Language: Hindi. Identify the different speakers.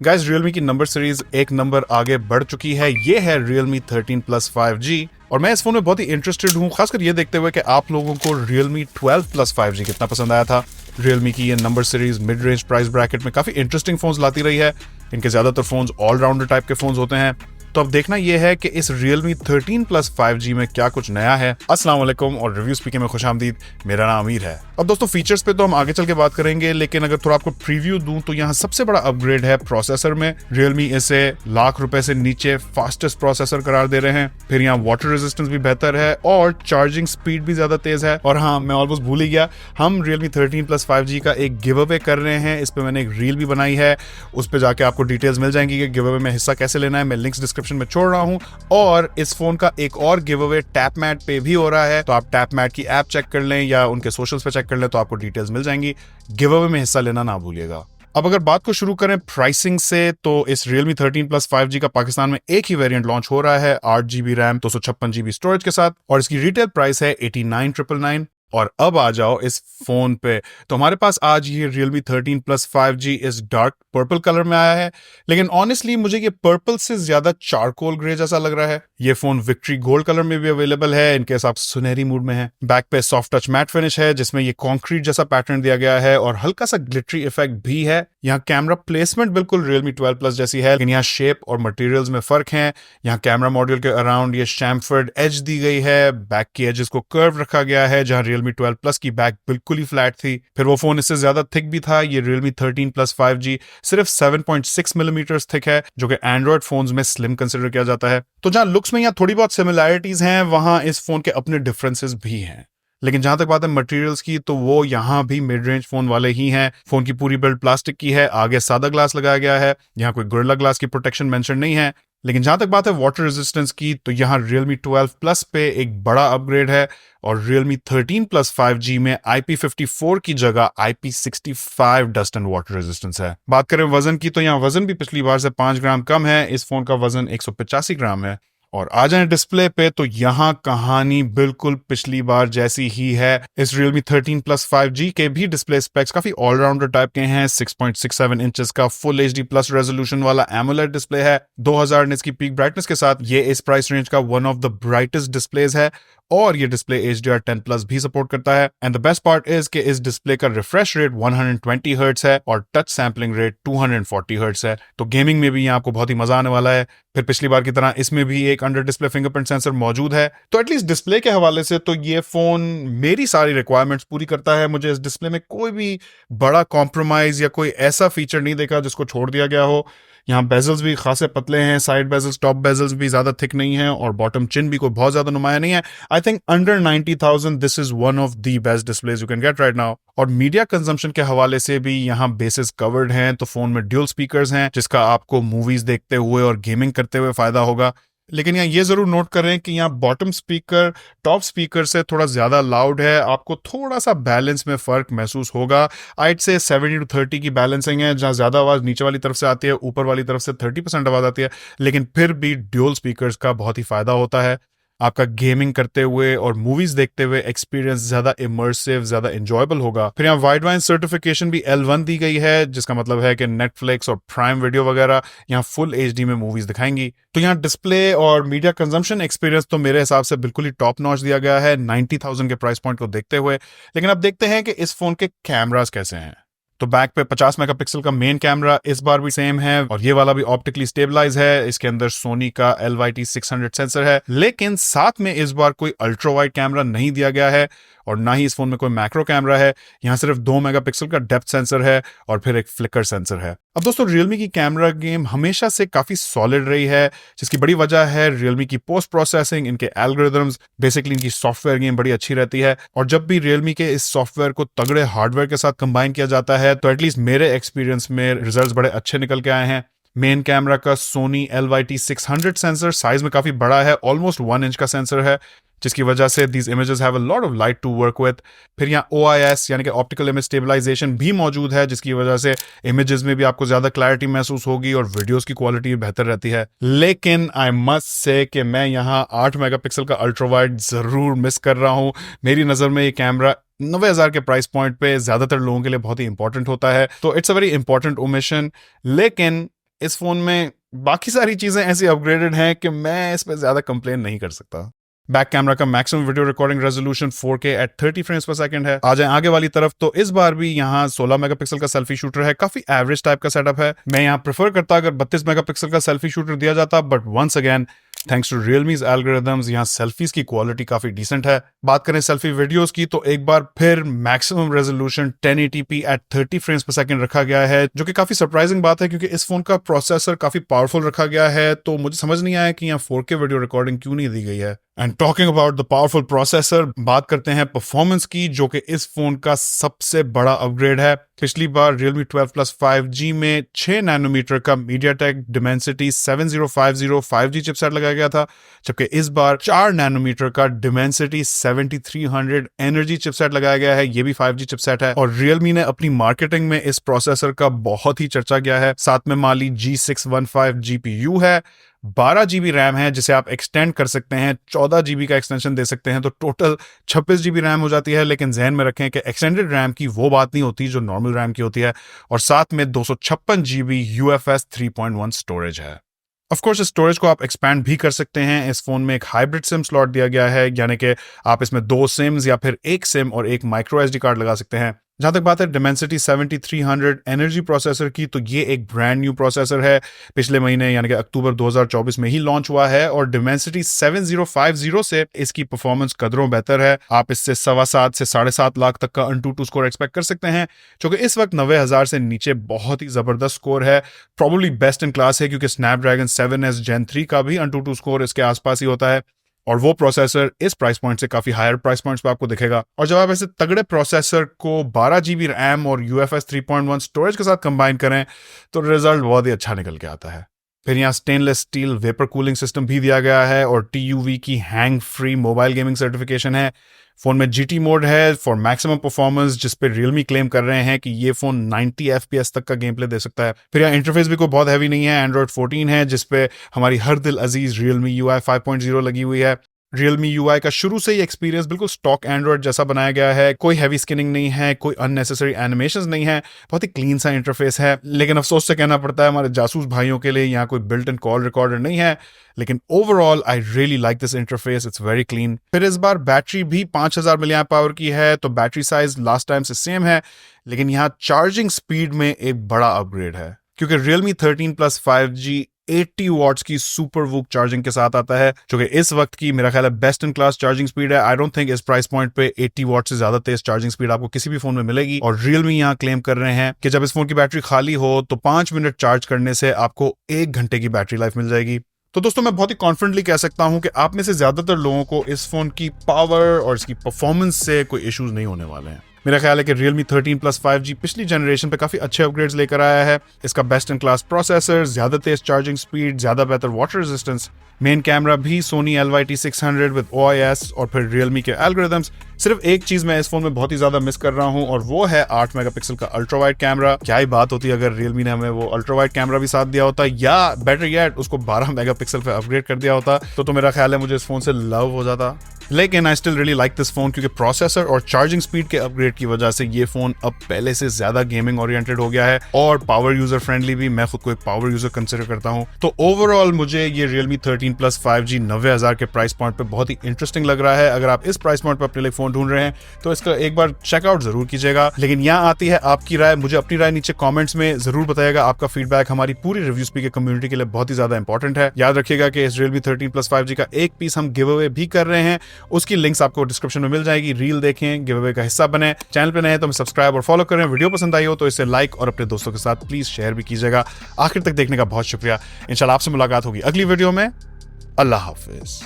Speaker 1: गाइस Realme की नंबर सीरीज एक नंबर आगे बढ़ चुकी है। ये है Realme 13 Plus 5G और मैं इस फोन में बहुत ही इंटरेस्टेड हूँ, खासकर ये देखते हुए कि आप लोगों को Realme 12 Plus 5G कितना पसंद आया था। Realme की ये number series mid range price bracket में काफी इंटरेस्टिंग फोन्स लाती रही है। इनके ज्यादातर फोन्स ऑलराउंडर टाइप के फोन्स होते हैं। तो अब देखना यह है कि इस Realme 13 Plus 5G में क्या कुछ नया है। अस्सलाम वालेकुम और रिव्यू स्पीकर में खुशामदीद। मेरा नाम अमीर है। अब दोस्तों फीचर्स पे तो हम आगे चल के बात करेंगे, लेकिन अगर थोड़ा आपको प्रीव्यू दूं तो यहाँ सबसे बड़ा अपग्रेड है प्रोसेसर में। Realme इसे ₹1,00,000 से नीचे फास्टेस्ट प्रोसेसर करार दे रहे हैं। फिर यहाँ वाटर रेजिस्टेंस भी बेहतर है और चार्जिंग स्पीड भी ज्यादा तेज है। और हाँ, मैं ऑलमोस्ट भूल ही गया, हम Realme 13 Plus 5G का एक गिव अवे कर रहे हैं। इस पे मैंने एक रील भी बनाई है, उस पे जाके आपको डिटेल्स मिल जाएंगी कि गिव अवे में हिस्सा कैसे लेना है। मैं लिंक्स डिस्क्रिप्शन में छोड़ रहा हूँ। और इस फोन का एक और गिव अवे टैपमैट पे भी हो रहा है, तो आप टैपमैट की ऐप चेक कर लें या उनके सोशल्स पे चेक कर लें तो आपको डिटेल्स मिल जाएंगी। गिव अवे में हिस्सा लेना ना भूलिएगा। अब अगर बात को शुरू करें प्राइसिंग से, तो इस Realme 13 Plus 5G का पाकिस्तान में एक ही वेरिएंट लॉन्च हो रहा है 8GB रैम 256GB स्टोरेज के साथ, और इसकी रिटेल प्राइस है 89,999। और अब आ जाओ इस फोन पे, तो हमारे पास आज ये Realme 13 Plus 5G इस डार्क पर्पल कलर में आया है, लेकिन ऑनेस्टली मुझे ये पर्पल से ज्यादा चारकोल ग्रे जैसा लग रहा है। ये फोन विक्ट्री गोल्ड कलर में भी अवेलेबल है, इनके हिसाब से सुनहरी मूड में है। बैक पे सॉफ्ट टच मैट फिनिश है जिसमें ये कॉन्क्रीट जैसा पैटर्न दिया गया है और हल्का सा ग्लिटरी इफेक्ट भी है। यहाँ कैमरा प्लेसमेंट बिल्कुल Realme 12 Plus जैसी है, लेकिन यहाँ शेप और मटेरियल्स में फर्क है। यहाँ कैमरा मॉड्यूल के अराउंड ये शैम्फर्ड एज दी गई है, बैक की एजेस को कर्व रखा गया है, जहां Realme 12 Plus की बैक बिल्कुल ही फ्लैट थी। फिर वो फोन इससे ज्यादा थिक भी था। ये Realme 13 Plus 5G सिर्फ 7.6 मिलीमीटर थिक है, जो कि एंड्रॉइड फोन्स में स्लिम कंसिडर किया जाता है। तो जहां लुक्स में यहाँ थोड़ी बहुत सिमिलैरिटीज हैं, वहां इस फोन के अपने डिफरेंसेस भी हैं। लेकिन जहां तक बात है मटेरियल्स की, तो वो यहाँ भी मिड रेंज फोन वाले ही हैं। फोन की पूरी बिल्ड प्लास्टिक की है, आगे सादा ग्लास लगाया गया है, यहाँ कोई गोरिल्ला ग्लास की प्रोटेक्शन मेंशन नहीं है। लेकिन जहां तक बात है वाटर रेजिस्टेंस की, तो यहाँ Realme 12 Plus पे एक बड़ा अपग्रेड है और Realme 13 Plus 5G में IP54 की जगह IP65 dust and water resistance है। बात करें वजन की, तो यहाँ वजन भी पिछली बार से 5 ग्राम कम है। इस फोन का वजन 185 ग्राम है। और आ जाए डिस्प्ले पे, तो यहाँ कहानी बिल्कुल पिछली बार जैसी ही है। इस Realme 13 Plus 5G के भी डिस्प्ले स्पेक्स काफी ऑलराउंडर टाइप के हैं। 6.67 इंचेस का फुल HD प्लस रेजोल्यूशन वाला एमोलेड डिस्प्ले है। 2000 निट्स की पीक ब्राइटनेस के साथ ये इस प्राइस रेंज का one of the brightest displays है, और ये डिस्प्ले HDR10 प्लस भी सपोर्ट करता है। And the best part is कि इस डिस्प्ले का रिफ्रेश रेट 120 हर्ट्ज है और टच सैम्पलिंग रेट 240 हर्ट्ज है। तो गेमिंग में भी यहाँ आपको बहुत ही मजा आने वाला है। फिर पिछली बार की तरह इसमें भी एक अंडर डिस्प्ले फिंगरप्रिंट सेंसर मौजूद है। तो एटलीस्ट डिस्प्ले के हवाले से तो ये फोन मेरी सारी रिक्वायरमेंट्स पूरी करता है। मुझे इस डिस्प्ले में कोई भी बड़ा कॉम्प्रोमाइज या कोई ऐसा फीचर नहीं देखा जिसको छोड़ दिया गया हो। यहाँ बेजल्स भी खासे पतले हैं, साइड बेजल्स टॉप बेजल्स भी ज्यादा थिक नहीं है, और बॉटम चिन भी कोई बहुत ज्यादा नुमाया नहीं है। I think under 90,000 this is one of the best displays you can get right now. और मीडिया कंजम्पशन के हवाले से भी यहाँ बेसिस कवर्ड हैं। तो फोन में ड्यूल स्पीकर्स हैं जिसका आपको मूवीज देखते हुए और गेमिंग करते हुए फायदा होगा। लेकिन यहाँ ये जरूर नोट करें कि यहाँ बॉटम स्पीकर टॉप स्पीकर से थोड़ा ज्यादा लाउड है। आपको थोड़ा सा बैलेंस में फर्क महसूस होगा। आइट से 70 to 30 की बैलेंसिंग है, जहाँ ज्यादा आवाज नीचे वाली तरफ से आती है, ऊपर वाली तरफ से 30% आवाज आती है। लेकिन फिर भी ड्यूल स्पीकर्स का बहुत ही फायदा होता है। आपका गेमिंग करते हुए और मूवीज देखते हुए एक्सपीरियंस ज्यादा इमर्सिव, ज्यादा एंजॉयबल होगा। फिर यहाँ वाइड वाइन सर्टिफिकेशन भी L1 दी गई है, जिसका मतलब है कि नेटफ्लिक्स और प्राइम वीडियो वगैरह यहाँ फुल HD में मूवीज दिखाएंगी। तो यहाँ डिस्प्ले और मीडिया कंजम्पशन एक्सपीरियंस तो मेरे हिसाब से बिल्कुल ही टॉप नॉच दिया गया है 90,000 के प्राइस पॉइंट को देखते हुए। लेकिन अब देखते हैं कि इस फोन के कैमरास कैसे हैं। तो बैक पे 50 मेगापिक्सल का मेन कैमरा इस बार भी सेम है, और ये वाला भी ऑप्टिकली स्टेबलाइज है। इसके अंदर सोनी का LYT600 सेंसर है, लेकिन साथ में इस बार कोई अल्ट्रा वाइड कैमरा नहीं दिया गया है, और ना ही इस फोन में कोई मैक्रो कैमरा है। यहाँ सिर्फ 2 मेगापिक्सल का डेप्थ सेंसर है और फिर एक फ्लिकर सेंसर है। अब दोस्तों Realme की कैमरा गेम हमेशा से काफी सॉलिड रही है, जिसकी बड़ी वजह है Realme की पोस्ट प्रोसेसिंग, इनके एल्गोरिथम्स, बेसिकली इनकी सॉफ्टवेयर गेम बड़ी अच्छी रहती है। और जब भी Realme के इस सॉफ्टवेयर को तगड़े हार्डवेयर के साथ कंबाइन किया जाता है, तो एटलीस्ट मेरे एक्सपीरियंस में रिजल्ट्स बड़े अच्छे निकल के आए हैं। मेन कैमरा का सोनी LYT600 सेंसर साइज में काफी बड़ा है, ऑलमोस्ट 1 इंच का सेंसर है, जिसकी वजह से these images have a lot of light to work with. फिर यहाँ OIS यानी कि ऑप्टिकल इमेज स्टेबलाइजेशन भी मौजूद है, जिसकी वजह से इमेजेस में भी आपको ज्यादा क्लैरिटी महसूस होगी और वीडियोस की क्वालिटी भी बेहतर रहती है। लेकिन आई मस्ट से कि मैं यहाँ 8 मेगापिक्सल का अल्ट्रा वाइड जरूर मिस कर रहा हूँ। मेरी नजर में ये कैमरा 90,000 के प्राइस पॉइंट पे ज्यादातर लोगों के लिए बहुत ही इंपॉर्टेंट होता है, तो it's a very important omission. लेकिन इस फोन में बाकी सारी चीजें ऐसी अपग्रेडेड हैं कि मैं इस पर ज्यादा कंप्लेन नहीं कर सकता। बैक कैमरा का maximum video recording resolution 4K at 30 frames per second है। आ जाए आगे वाली तरफ तो इस बार भी यहाँ 16 मेगापिक्सल का सेल्फी शूटर है, काफी एवरेज टाइप का सेटअप है। मैं यहाँ प्रेफर करता अगर 32 मेगापिक्सल का सेल्फी शूटर दिया जाता, but once again thanks to Realme's algorithms यहाँ सेल्फीज की क्वालिटी काफी डिसेंट है। बात करें सेल्फी वीडियोस की तो एक बार फिर maximum resolution 1080p at 30 frames per second रखा गया है, जो कि काफी सरप्राइजिंग बात है क्योंकि इस फोन का प्रोसेसर काफी पावरफुल रखा गया है। तो मुझे समझ नहीं आया कि यहाँ 4K वीडियो रिकॉर्डिंग क्यों नहीं दी गई है। And talking about the powerful processor, बात करते हैं परफॉर्मेंस की, जो कि इस फोन का सबसे बड़ा अपग्रेड है। पिछली बार Realme 12 Plus 5G में 6 नैनोमीटर का MediaTek Dimensity 7050 5G चिपसेट लगाया गया था, जबकि इस बार 4 नैनोमीटर का Dimensity 7300 एनर्जी चिपसेट लगाया गया है। ये भी 5G चिपसेट है और Realme ने अपनी मार्केटिंग में इस प्रोसेसर का बहुत ही चर्चा किया है। साथ में माली G615 GPU है, 12 GB रैम है जिसे आप एक्सटेंड कर सकते हैं, 14 GB का एक्सटेंशन दे सकते हैं, तो टोटल 26 GB रैम हो जाती है। लेकिन ध्यान में रखें कि एक्सटेंडेड रैम की वो बात नहीं होती जो नॉर्मल रैम की होती है। और साथ में 256 GB UFS 3.1 स्टोरेज है। ऑफ कोर्स इस स्टोरेज को आप एक्सपैंड भी कर सकते हैं। इस फोन में एक हाइब्रिड सिम स्लॉट दिया गया है, यानी कि आप इसमें 2 सिम्स या फिर एक सिम और एक माइक्रो SD कार्ड लगा सकते हैं। जहां तक बात है Dimensity 7300 एनर्जी प्रोसेसर की, तो ये एक ब्रांड न्यू प्रोसेसर है, पिछले महीने यानी कि अक्टूबर 2024 में ही लॉन्च हुआ है और Dimensity 7050 से इसकी परफॉर्मेंस कदरों बेहतर है। आप इससे 7.25 से 7.5 लाख तक का AnTuTu स्कोर एक्सपेक्ट कर सकते हैं, जो कि इस वक्त 90,000 से नीचे बहुत ही जबरदस्त स्कोर है। प्रॉब्ली बेस्ट इन क्लास है क्योंकि Snapdragon 7S Gen 3 का भी AnTuTu स्कोर इसके आसपास ही होता है और वो प्रोसेसर इस प्राइस पॉइंट से काफी हायर प्राइस पॉइंट्स पे आपको दिखेगा। और जब आप ऐसे तगड़े प्रोसेसर को 12 GB रैम और UFS 3.1 स्टोरेज के साथ कंबाइन करें तो रिजल्ट बहुत ही अच्छा निकल के आता है। फिर यहाँ stainless steel vapour cooling system भी दिया गया है और TUV की hang free mobile gaming certification है। फोन में GT मोड है फॉर मैक्सिमम परफॉर्मेंस, जिस पे Realme क्लेम कर रहे हैं कि ये फोन 90 FPS तक का गेम प्ले दे सकता है। फिर यहाँ इंटरफेस भी कोई बहुत हैवी नहीं है, Android 14 है जिसपे हमारी हर दिल अजीज Realme UI 5.0 लगी हुई है। Realme UI का शुरू से ही एक्सपीरियंस बिल्कुल स्टॉक एंड्रॉइड जैसा बनाया गया है, कोई हैवी स्किनिंग नहीं है, कोई अननेसेसरी एनिमेशंस नहीं है, बहुत ही क्लीन सा इंटरफेस है। लेकिन अफसोस से कहना पड़ता है हमारे जासूस भाइयों के लिए यहाँ कोई बिल्ट इन कॉल रिकॉर्डर नहीं है, लेकिन overall I really like this interface, it's very clean. फिर इस बार बैटरी भी 5000 mAh की है, तो बैटरी साइज लास्ट टाइम से सेम है, लेकिन यहाँ चार्जिंग स्पीड में एक बड़ा अपग्रेड है क्योंकि Realme 13 Plus 5G 80 वॉट्स की सुपर वूक चार्जिंग के साथ आता है, जो कि इस वक्त की मेरा ख्याल है best in class charging speed है। आई डोंट थिंक इस प्राइस पॉइंट पे 80 वॉट से ज्यादा तेज चार्जिंग स्पीड आपको किसी भी फोन में मिलेगी। और Realme यहाँ क्लेम कर रहे हैं कि जब इस फोन की बैटरी खाली हो तो 5 मिनट चार्ज करने से आपको 1 घंटे की बैटरी लाइफ मिल जाएगी। तो दोस्तों मैं बहुत ही कॉन्फिडेंटली कह सकता हूं कि आप में से ज्यादातर लोगों को इस फोन की पावर और इसकी परफॉर्मेंस से कोई इश्यूज नहीं होने वाले हैं। मेरा ख्याल है कि Realme 13 Plus 5G पिछली जनरेशन पे काफी अच्छे अपग्रेड्स लेकर आया है। इसका बेस्ट इन क्लास प्रोसेसर, ज्यादा तेज चार्जिंग स्पीड, ज्यादा बेहतर वाटर रेजिस्टेंस, मेन कैमरा भी Sony LYT600 विद OIS और फिर Realme के एल्गोरिथम्स। सिर्फ एक चीज मैं इस फोन में बहुत ही ज्यादा मिस कर रहा हूं और वो है 8 मेगापिक्सल का अल्ट्रा वाइड कैमरा। क्या ही बात होती अगर Realme ने हमें वो अल्ट्रा वाइड कैमरा भी साथ दिया होता, या बेटर येट उसको 12 मेगापिक्सल पे अपग्रेड कर दिया होता, तो मेरा ख्याल है मुझे इस फोन से लव हो जाता। लेकिन I still really like this phone क्योंकि प्रोसेसर और चार्जिंग स्पीड के अपग्रेड की वजह से ये फोन अब पहले से ज्यादा गेमिंग ओरिएंटेड हो गया है और पावर यूजर फ्रेंडली भी। मैं खुद को एक पावर यूजर कंसिडर करता हूं। तो ओवरऑल मुझे ये Realme 13 Plus 5G 90,000 के प्राइस पॉइंट पे बहुत ही इंटरेस्टिंग लग रहा है। अगर आप इस प्राइस पॉइंट पे अपने लिए फोन ढूंढ रहे हैं तो इसका एक बार चेकआउट जरूर कीजिएगा। लेकिन यहाँ आती है आपकी राय, मुझे अपनी राय नीचे कॉमेंट्स में जरूर बताइएगा। आपका फीडबैक हमारी पूरी रिव्यू स्पीक के कम्युनिटी के लिए बहुत ही ज्यादा इंपॉर्टेंट है। याद रखिएगा कि इस Realme 13 Plus 5G का एक पीस हम गिव अवे भी कर रहे हैं, उसकी लिंक्स आपको डिस्क्रिप्शन में मिल जाएगी। रील देखें, गिव अवे का हिस्सा बने। चैनल पे नए हैं तो सब्सक्राइब और फॉलो करें। वीडियो पसंद आई हो तो इसे लाइक और अपने दोस्तों के साथ प्लीज शेयर भी कीजिएगा। आखिर तक देखने का बहुत शुक्रिया। इंशाल्लाह आपसे मुलाकात होगी अगली वीडियो में। अल्लाह हाफिज।